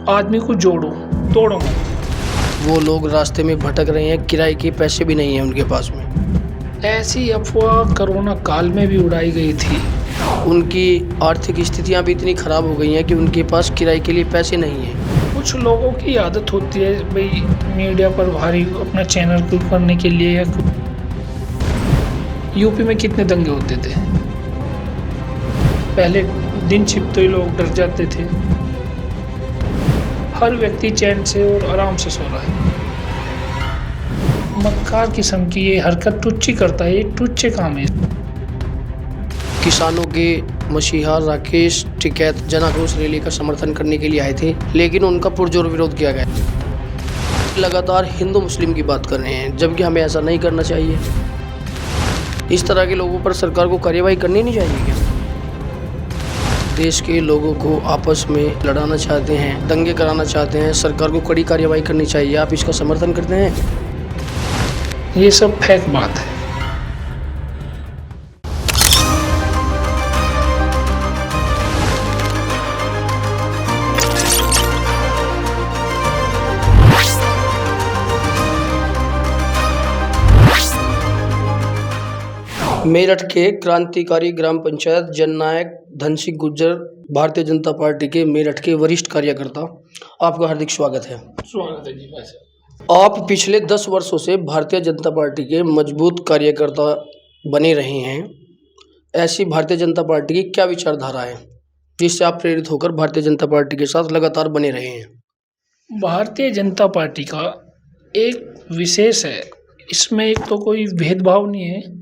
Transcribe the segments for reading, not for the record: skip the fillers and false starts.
आदमी को जोड़ो, तोड़ो मत। वो लोग रास्ते में भटक रहे हैं, किराए के पैसे भी नहीं हैं उनके पास में। ऐसी अफवाह कोरोना काल में भी उड़ाई गई थी। उनकी आर्थिक स्थितियां भी इतनी खराब हो गई हैं कि उनके पास किराए के लिए पैसे नहीं हैं। कुछ लोगों की आदत होती है भाई मीडिया पर भारी अपना चैनल को करने के लिए या यूपी में कितने दंगे होते थे। पहले दिन छिपते ही लोग डर जाते थे। हर व्यक्ति चैन से और आराम से सो रहा है। मक्कार किस्म की ये हरकत टुच्ची करता है, ये टुच्चे काम है। किसानों के मसीहा राकेश टिकैत जन आक्रोश रैली का समर्थन करने के लिए आए थे, लेकिन उनका पुरजोर विरोध किया गया। लगातार हिंदू मुस्लिम की बात कर रहे हैं, जबकि हमें ऐसा नहीं करना चाहिए। इस तरह के लोगों पर सरकार को कार्यवाही करनी नहीं चाहिए क्या? देश के लोगों को आपस में लड़ाना चाहते हैं, दंगे कराना चाहते हैं, सरकार को कड़ी कार्यवाही करनी चाहिए। आप इसका समर्थन करते हैं? ये सब फेक बात है। मेरठ के क्रांतिकारी ग्राम पंचायत जननायक धन सिंह गुर्जर भारतीय जनता पार्टी के मेरठ के वरिष्ठ कार्यकर्ता, आपका हार्दिक स्वागत है। स्वागत है जी। वैसे आप पिछले 10 वर्षों से भारतीय जनता पार्टी के मजबूत कार्यकर्ता बने रहे हैं। ऐसी भारतीय जनता पार्टी की क्या विचारधारा है जिससे आप प्रेरित होकर भारतीय जनता पार्टी के साथ लगातार बने रहे हैं? भारतीय जनता पार्टी का एक विशेष है, इसमें एक तो कोई भेदभाव नहीं है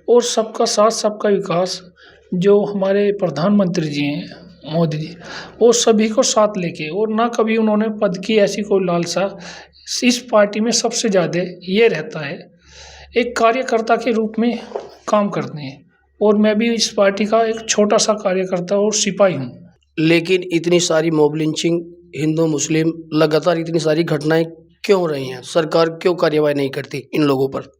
और सबका साथ सबका विकास। जो हमारे प्रधानमंत्री जी हैं मोदी जी, वो सभी को साथ लेके, और ना कभी उन्होंने पद की ऐसी कोई लालसा। इस पार्टी में सबसे ज़्यादा ये रहता है, एक कार्यकर्ता के रूप में काम करते हैं। और मैं भी इस पार्टी का एक छोटा सा कार्यकर्ता और सिपाही हूँ। लेकिन इतनी सारी मॉब लिंचिंग, हिंदू मुस्लिम, लगातार इतनी सारी घटनाएं क्यों हो रही हैं? सरकार क्यों कार्यवाही नहीं करती इन लोगों पर?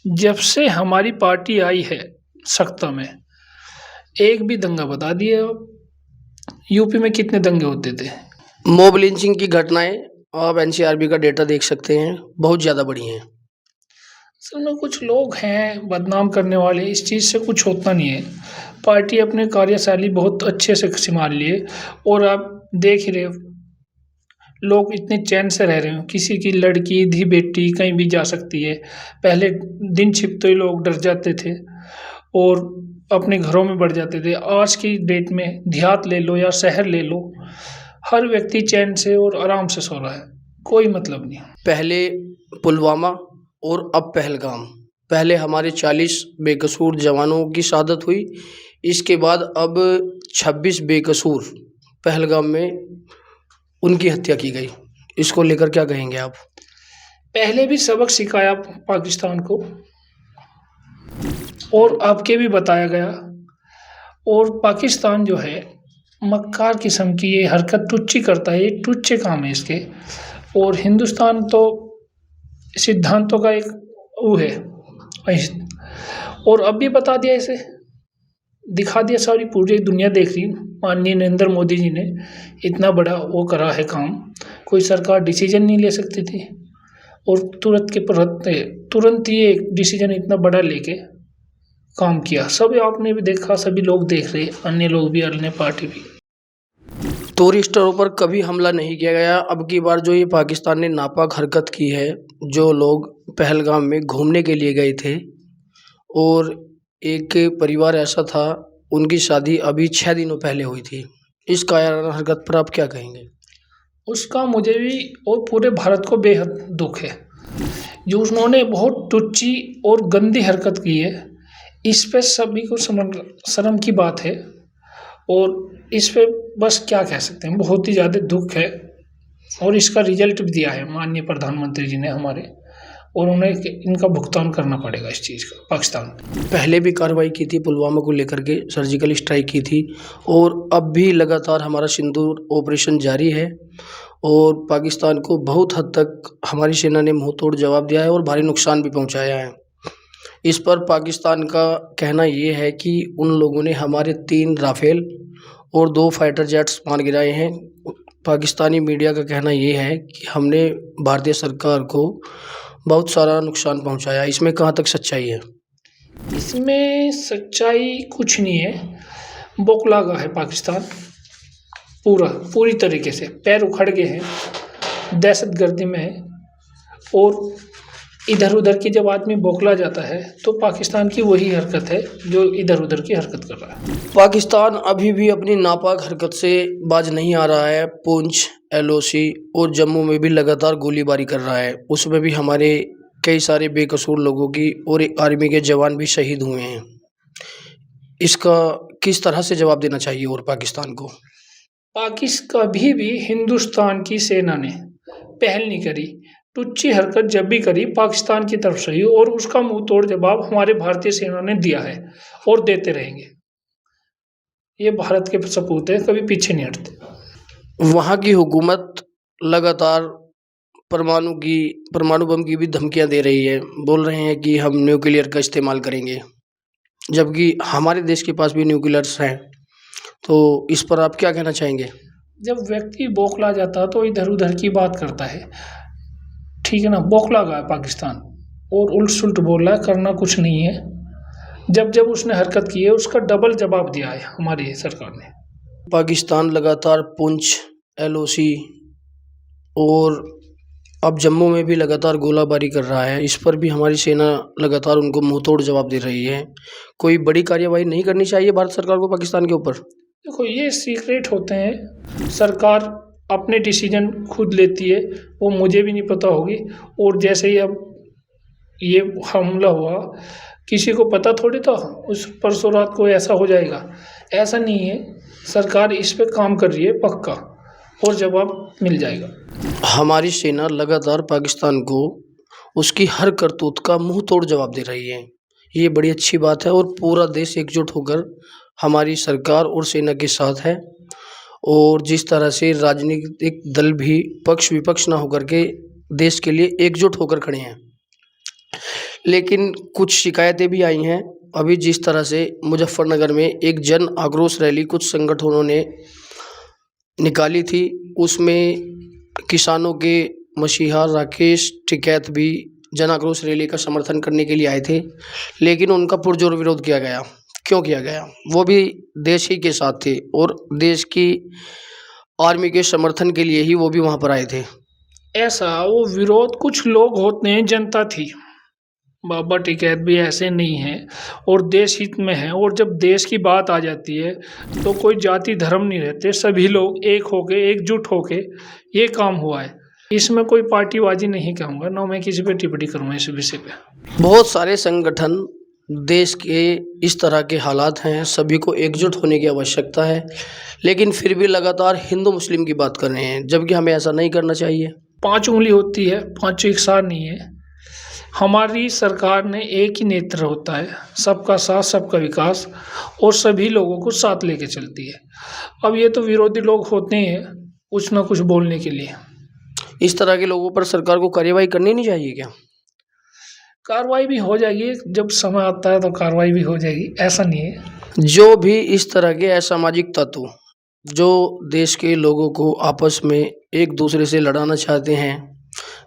जब से हमारी पार्टी आई है सत्ता में, एक भी दंगा बता दिए आप। यूपी में कितने दंगे होते थे। मॉब लिंचिंग की घटनाएं आप एनसीआरबी का डेटा देख सकते हैं, बहुत ज़्यादा बढ़ी हैं। असल में कुछ लोग हैं बदनाम करने वाले, इस चीज़ से कुछ होता नहीं है। पार्टी अपने कार्यशैली बहुत अच्छे से संभाल लिए और आप देख ही रहे हो, लोग इतने चैन से रह रहे हो। किसी की लड़की धी बेटी कहीं भी जा सकती है। पहले दिन छिपते ही लोग डर जाते थे और अपने घरों में बढ़ जाते थे। आज की डेट में देहात ले लो या शहर ले लो, हर व्यक्ति चैन से और आराम से सो रहा है, कोई मतलब नहीं। पहले पुलवामा और अब पहलगाम। पहले हमारे 40 बेकसूर जवानों की शहादत हुई, इसके बाद अब 26 बेकसूर पहलगाम में उनकी हत्या की गई। इसको लेकर क्या कहेंगे आप? पहले भी सबक सिखाया पाकिस्तान को और आपके भी बताया गया। और पाकिस्तान जो है मक्कार किस्म की ये हरकत टुच्ची करता है, ये टुच्चे काम है इसके। और हिंदुस्तान तो सिद्धांतों का एक वो है, और अब भी बता दिया, इसे दिखा दिया, सारी पूरी दुनिया देख रही। माननीय नरेंद्र मोदी जी ने इतना बड़ा वो करा है काम, कोई सरकार डिसीजन नहीं ले सकती थी और तुरंत ये डिसीजन इतना बड़ा लेके काम किया। सब आपने भी देखा, सभी लोग देख रहे, अन्य लोग भी, अन्य पार्टी भी। टूरिस्टों पर कभी हमला नहीं किया गया। अब की बार जो ये पाकिस्तान ने नापाक हरकत की है, जो लोग पहलगाम में घूमने के लिए गए थे और एक परिवार ऐसा था, उनकी शादी अभी 6 दिनों पहले हुई थी, इस कायराना हरकत पर आप क्या कहेंगे? उसका मुझे भी और पूरे भारत को बेहद दुख है। जो उन्होंने बहुत टुच्ची और गंदी हरकत की है, इस पे सभी को शर्म की बात है। और इस पे बस क्या कह सकते हैं, बहुत ही ज़्यादा दुख है। और इसका रिजल्ट भी दिया है माननीय प्रधानमंत्री जी ने हमारे, और उन्हें इनका भुगतान करना पड़ेगा इस चीज़ का। पाकिस्तान पहले भी कार्रवाई की थी, पुलवामा को लेकर के सर्जिकल स्ट्राइक की थी, और अब भी लगातार हमारा सिंदूर ऑपरेशन जारी है। और पाकिस्तान को बहुत हद तक हमारी सेना ने मुंह तोड़ जवाब दिया है और भारी नुकसान भी पहुंचाया है। इस पर पाकिस्तान का कहना ये है कि उन लोगों ने हमारे 3 राफेल और 2 फाइटर जेट्स मार गिराए हैं। पाकिस्तानी मीडिया का कहना ये है कि हमने भारतीय सरकार को बहुत सारा नुकसान पहुंचाया। इसमें कहाँ तक सच्चाई है? इसमें सच्चाई कुछ नहीं है। बौखला गया है पाकिस्तान पूरी तरीके से, पैर उखड़ गए हैं, दहशतगर्दी में है। और इधर उधर की जब आदमी बौखला जाता है तो पाकिस्तान की वही हरकत है जो इधर उधर की हरकत कर रहा है। पाकिस्तान अभी भी अपनी नापाक हरकत से बाज नहीं आ रहा है। पुंछ, LOC और जम्मू में भी लगातार गोलीबारी कर रहा है। उसमें भी हमारे कई सारे बेकसूर लोगों की और आर्मी के जवान भी शहीद हुए हैं। इसका किस तरह से जवाब देना चाहिए और पाकिस्तान को? कभी भी हिंदुस्तान की सेना ने पहल नहीं करी। टुच्ची हरकत जब भी करी पाकिस्तान की तरफ से ही, और उसका मुंह तोड़ जवाब हमारे भारतीय सेना ने दिया है और देते रहेंगे। ये भारत के सपूत है, कभी पीछे नहीं हटते। वहाँ की हुकूमत लगातार परमाणु बम की भी धमकियां दे रही है। बोल रहे हैं कि हम न्यूक्लियर का इस्तेमाल करेंगे, जबकि हमारे देश के पास भी न्यूक्लियर्स हैं। तो इस पर आप क्या कहना चाहेंगे? जब व्यक्ति बौखला जाता है तो इधर उधर की बात करता है, ठीक है ना। बौखला गया पाकिस्तान और उल्ट सुल्ट बोल रहा है, करना कुछ नहीं है। जब जब उसने हरकत की है उसका डबल जवाब दिया है हमारी सरकार ने। पाकिस्तान लगातार पुंछ, LOC और अब जम्मू में भी लगातार गोलाबारी कर रहा है। इस पर भी हमारी सेना लगातार उनको मुंहतोड़ जवाब दे रही है। कोई बड़ी कार्यवाही नहीं करनी चाहिए भारत सरकार को पाकिस्तान के ऊपर? देखो, ये सीक्रेट होते हैं, सरकार अपने डिसीजन खुद लेती है, वो मुझे भी नहीं पता होगी। और जैसे ही अब ये हमला हुआ, किसी को पता थोड़ी था उस परसों रात को ऐसा हो जाएगा। ऐसा नहीं है, सरकार इस पे काम कर रही है पक्का, और जवाब मिल जाएगा। हमारी सेना लगातार पाकिस्तान को उसकी हर करतूत का मुंह तोड़ जवाब दे रही है। ये बड़ी अच्छी बात है और पूरा देश एकजुट होकर हमारी सरकार और सेना के साथ है। और जिस तरह से राजनीतिक दल भी पक्ष विपक्ष ना होकर के देश के लिए एकजुट होकर खड़े हैं। लेकिन कुछ शिकायतें भी आई हैं। अभी जिस तरह से मुजफ्फरनगर में एक जन आक्रोश रैली कुछ संगठनों ने निकाली थी, उसमें किसानों के मसीहा राकेश टिकैत भी जन आक्रोश रैली का समर्थन करने के लिए आए थे, लेकिन उनका पुरजोर विरोध किया गया। क्यों किया गया? वो भी देश ही के साथ थे और देश की आर्मी के समर्थन के लिए ही वो भी वहाँ पर आए थे। ऐसा वो विरोध कुछ लोग होते हैं, जनता थी। बाबा टिकैत भी ऐसे नहीं हैं और देश हित में है। और जब देश की बात आ जाती है तो कोई जाति धर्म नहीं रहते, सभी लोग एक होके एकजुट होके ये काम हुआ है। इसमें कोई पार्टीबाजी नहीं कहूँगा, ना मैं किसी पे टिप्पणी करूँगा इस विषय पे। बहुत सारे संगठन देश के इस तरह के हालात हैं, सभी को एकजुट होने की आवश्यकता है, लेकिन फिर भी लगातार हिंदू मुस्लिम की बात कर रहे हैं, जबकि हमें ऐसा नहीं करना चाहिए। 5 उंगली होती है, 5 एक साथ नहीं है। हमारी सरकार ने एक ही नेत्र होता है, सबका साथ सबका विकास, और सभी लोगों को साथ लेके चलती है। अब ये तो विरोधी लोग होते हैं कुछ ना कुछ बोलने के लिए। इस तरह के लोगों पर सरकार को कार्यवाही करनी नहीं चाहिए क्या? कार्रवाई भी हो जाएगी, जब समय आता है तो कार्रवाई भी हो जाएगी, ऐसा नहीं है। जो भी इस तरह के असामाजिक तत्व जो देश के लोगों को आपस में एक दूसरे से लड़ाना चाहते हैं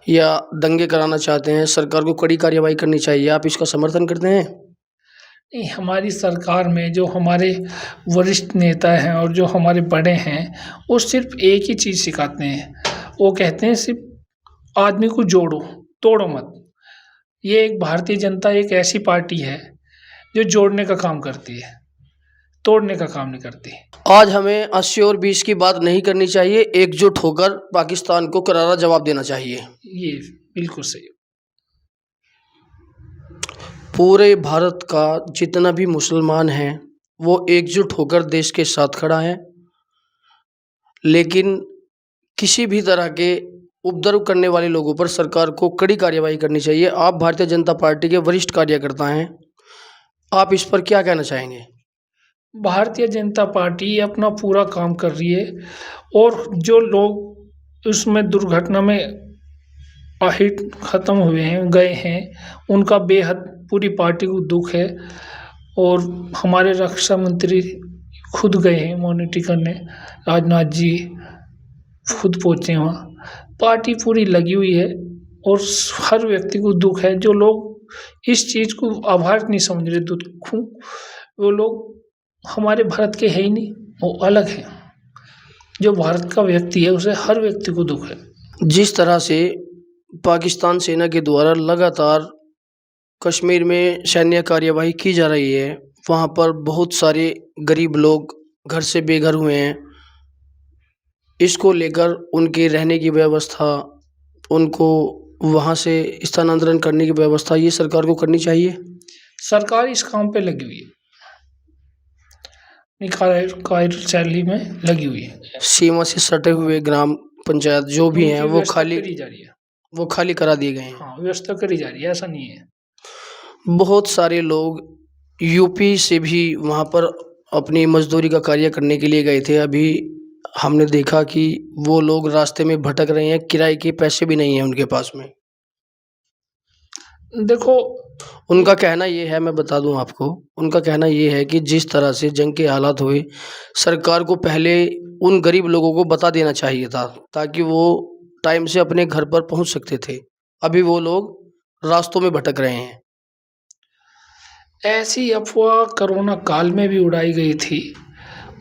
या दंगे कराना चाहते हैं, सरकार को कड़ी कार्रवाई करनी चाहिए। आप इसका समर्थन करते हैं? नहीं, हमारी सरकार में जो हमारे वरिष्ठ नेता हैं और जो हमारे बड़े हैं, वो सिर्फ एक ही चीज़ सिखाते हैं। वो कहते हैं सिर्फ आदमी को जोड़ो, तोड़ो मत। ये एक भारतीय जनता एक ऐसी पार्टी है जो जोड़ने का काम करती है, तोड़ने का काम नहीं करती। आज हमें 80 और 20 की बात नहीं करनी चाहिए, एकजुट होकर पाकिस्तान को करारा जवाब देना चाहिए। ये बिल्कुल सही। पूरे भारत का जितना भी मुसलमान है वो एकजुट होकर देश के साथ खड़ा है, लेकिन किसी भी तरह के उपद्रव करने वाले लोगों पर सरकार को कड़ी कार्रवाई करनी चाहिए। आप भारतीय जनता पार्टी के वरिष्ठ कार्यकर्ता हैं, आप इस पर क्या कहना चाहेंगे? भारतीय जनता पार्टी अपना पूरा काम कर रही है, और जो लोग उसमें दुर्घटना में अहिट ख़त्म हुए हैं, गए हैं, उनका बेहद पूरी पार्टी को दुख है। और हमारे रक्षा मंत्री खुद गए हैं मॉनिटरिंग करने, राजनाथ जी, खुद पहुँचे वहाँ। पार्टी पूरी लगी हुई है और हर व्यक्ति को दुःख है। जो लोग इस चीज़ को आभार नहीं समझ रहे दुःख को, वो लोग हमारे भारत के है ही नहीं, वो अलग है। जो भारत का व्यक्ति है उसे हर व्यक्ति को दुःख है। जिस तरह से पाकिस्तान सेना के द्वारा लगातार कश्मीर में सैन्य कार्यवाही की जा रही है, वहाँ पर बहुत सारे गरीब लोग घर से बेघर हुए हैं। इसको लेकर उनके रहने की व्यवस्था, उनको वहाँ से स्थानांतरण करने की व्यवस्था ये सरकार को करनी चाहिए। सरकार इस काम पे लगी हुई है, कार्यशैली में लगी हुई है। सीमा से सटे हुए ग्राम पंचायत जो भी हैं उनकी वो व्यवस्था खाली करी जा रही है। वो खाली करा दिए गए हैं। हाँ, व्यवस्था करी जा रही है, ऐसा नहीं है। बहुत सारे लोग यूपी से भी वहाँ पर अपनी मजदूरी का कार्य करने के लिए गए थे। अभी हमने देखा कि वो लोग रास्ते में भटक रहे हैं, किराए के पैसे भी नहीं हैं उनके पास में। देखो, उनका कहना ये है, मैं बता दूं आपको, उनका कहना ये है कि जिस तरह से जंग के हालात हुए, सरकार को पहले उन गरीब लोगों को बता देना चाहिए था ताकि वो टाइम से अपने घर पर पहुंच सकते थे। अभी वो लोग रास्तों में भटक रहे हैं। ऐसी अफवाह कोरोना काल में भी उड़ाई गई थी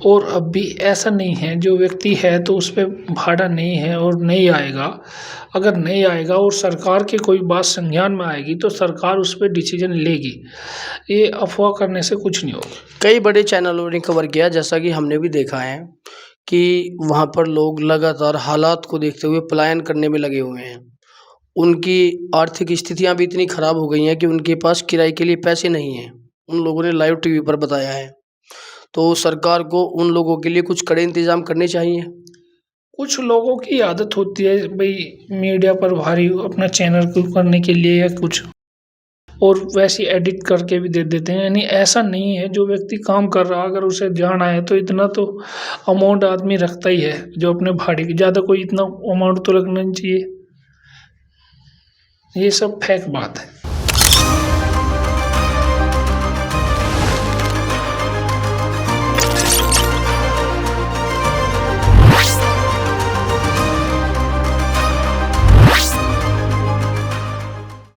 और अब भी ऐसा नहीं है। जो व्यक्ति है तो उस पे भाड़ा नहीं है और नहीं आएगा। अगर नहीं आएगा और सरकार की कोई बात संज्ञान में आएगी तो सरकार उस पे डिसीजन लेगी। ये अफवाह करने से कुछ नहीं होगा। कई बड़े चैनलों ने कवर किया, जैसा कि हमने भी देखा है कि वहाँ पर लोग लगातार हालात को देखते हुए पलायन करने में लगे हुए हैं। उनकी आर्थिक स्थितियाँ भी इतनी खराब हो गई हैं कि उनके पास किराए के लिए पैसे नहीं हैं। उन लोगों ने लाइव टीवी पर बताया है। तो सरकार को उन लोगों के लिए कुछ कड़े इंतजाम करने चाहिए। कुछ लोगों की आदत होती है भाई मीडिया पर भारी अपना चैनल को करने के लिए या कुछ, और वैसे एडिट करके भी दे देते हैं। यानी ऐसा नहीं है। जो व्यक्ति काम कर रहा अगर उसे जान आए तो इतना तो अमाउंट आदमी रखता ही है जो अपने भाड़े की, ज़्यादा कोई इतना अमाउंट तो रखना नहीं चाहिए। ये सब फेक बात है।